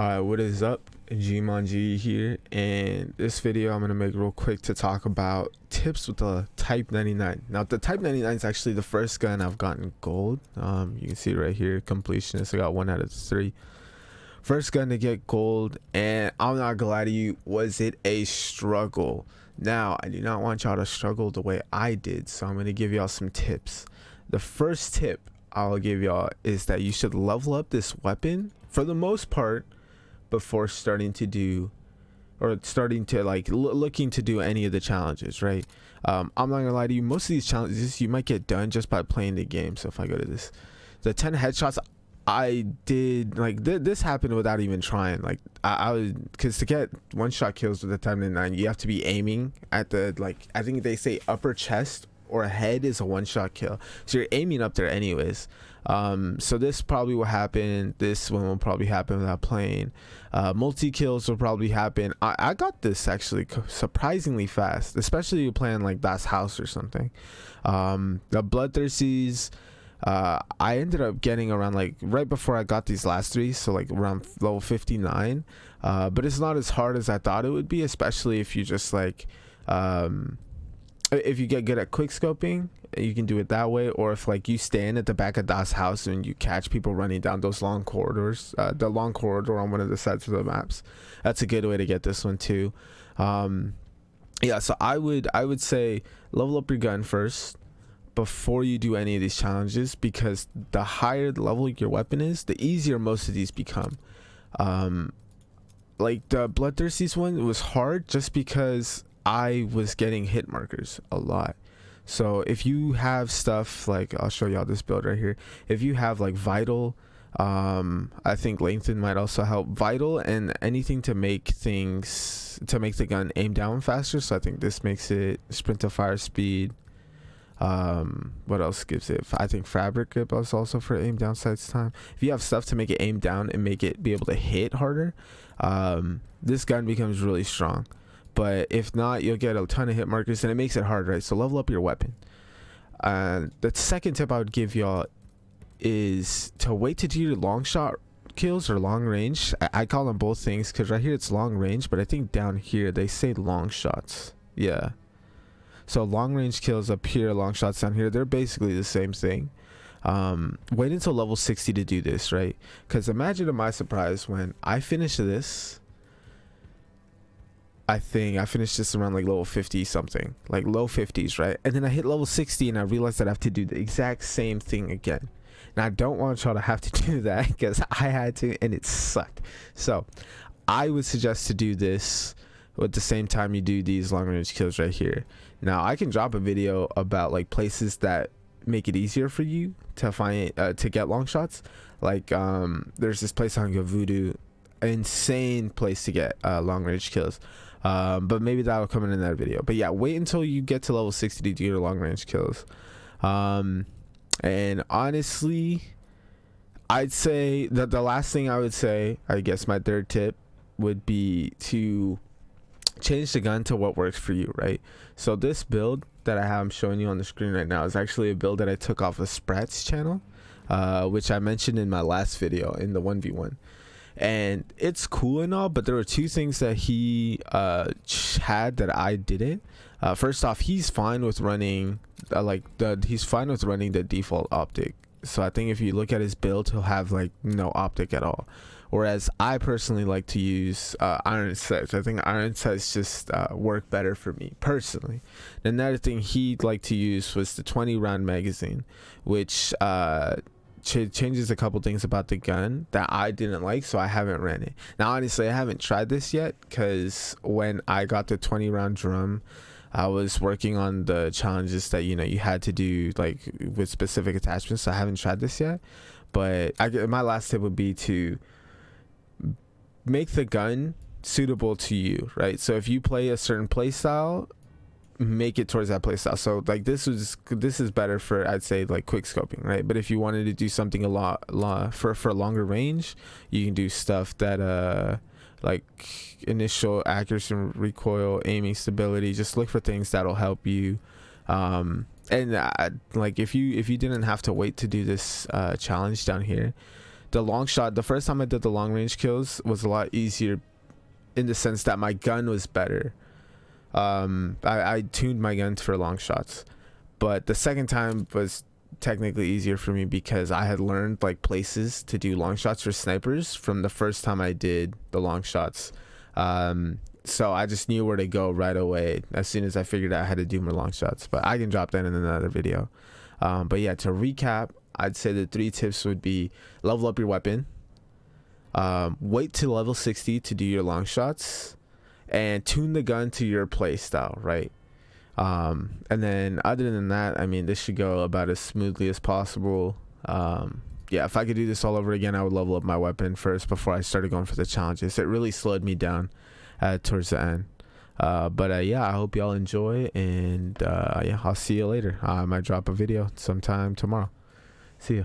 What is up? GmonG here, and this video I'm gonna make real quick to talk about tips with the Type 99. Now, the Type 99 is actually the first gun I've gotten gold. You can see right here, completionist. I got 1 out of 3. First gun to get gold, and I'm not gonna lie to you, was it a struggle? Now, I do not want y'all to struggle the way I did, so I'm gonna give y'all some tips. The first tip I'll give y'all is that you should level up this weapon for the most part before starting to do looking to do any of the challenges, right? I'm not gonna lie to you, most of these challenges you might get done just by playing the game. So if I go to this, the 10 headshots I did, like this happened without even trying. Like I was, because to get one-shot kills with the 10-9 you have to be aiming at the, like, I think they say upper chest or head is a one-shot kill, so you're aiming up there anyways. So this probably will happen. This one will probably happen without playing. Multi-kills will probably happen. I got this actually surprisingly fast, especially if you're playing like Das House or something. The Bloodthirsties, I ended up getting around, like, right before I got these last 3, so like around level 59. But it's not as hard as I thought it would be, especially if you just like if you get good at quick scoping, you can do it that way. Or if like you stand at the back of Das House and you catch people running down those long corridors, the long corridor on one of the sides of the maps, that's a good way to get this one too. Yeah, so I would say level up your gun first before you do any of these challenges, because the higher the level your weapon is, the easier most of these become. Like the Bloodthirsties one was hard just because I was getting hit markers a lot. So if you have stuff like, I'll show y'all this build right here, if you have like vital, I think lengthen might also help, vital and anything to make things, to make the gun aim down faster. So I think this makes it sprint to fire speed. What else gives it? I think fabric grip is also for aim down sights time. If you have stuff to make it aim down and make it be able to hit harder, this gun becomes really strong. But if not, you'll get a ton of hit markers and it makes it hard, right? So level up your weapon. The second tip I would give y'all is to wait to do your long shot kills or long range. I call them both things because right here it's long range, but I think down here they say long shots. Yeah. So long range kills up here, long shots down here, they're basically the same thing. Wait until level 60 to do this, right? Because imagine to my surprise when I finished this, I think I finished this around like level 50 something, like low 50s, right? And then I hit level 60 and I realized that I have to do the exact same thing again. And I don't want y'all to have to do that because I had to and it sucked. So I would suggest to do this at the same time you do these long range kills right here. Now I can drop a video about like places that make it easier for you to find to get long shots. Like there's this place on Voodoo, insane place to get long range kills. But maybe that'll come in that video. But yeah, wait until you get to level 60 to do your long range kills. And honestly, I'd say that the last thing I would say, I guess my third tip would be to change the gun to what works for you, right? So this build that I'm showing you on the screen right now is actually a build that I took off of Sprat's channel, which I mentioned in my last video in the 1v1. And it's cool and all, but there were 2 things that he had that I didn't. First off, he's fine with running he's fine with running the default optic. So I think if you look at his build, he'll have like no optic at all. Whereas I personally like to use iron sights. I think iron sights just work better for me personally. Another thing he'd like to use was the 20 round magazine, which changes a couple things about the gun that I didn't like, so I haven't ran it. Now honestly, I haven't tried this yet because when I got the 20 round drum, I was working on the challenges that, you know, you had to do like with specific attachments, so I haven't tried this yet. But my last tip would be to make the gun suitable to you, right? So if you play a certain play style, make it towards that playstyle. So like this is better for, I'd say, like quick scoping, right? But if you wanted to do something a lot for longer range, you can do stuff that like initial accuracy, recoil, aiming, stability. Just look for things that'll help you. And like if you didn't have to wait to do this challenge down here, the long shot, the first time I did the long range kills was a lot easier in the sense that my gun was better. I tuned my gun for long shots, but the second time was technically easier for me because I had learned like places to do long shots for snipers from the first time I did the long shots. So I just knew where to go right away as soon as I figured out how to do more long shots, but I can drop that in another video. But yeah, to recap, I'd say the 3 tips would be: level up your weapon, wait to level 60 to do your long shots, and tune the gun to your play style, right? And then other than that, I mean, this should go about as smoothly as possible. Yeah, if I could do this all over again, I would level up my weapon first before I started going for the challenges. It really slowed me down towards the end. But yeah, I hope y'all enjoy, and yeah, I'll see you later. I might drop a video sometime tomorrow. See ya.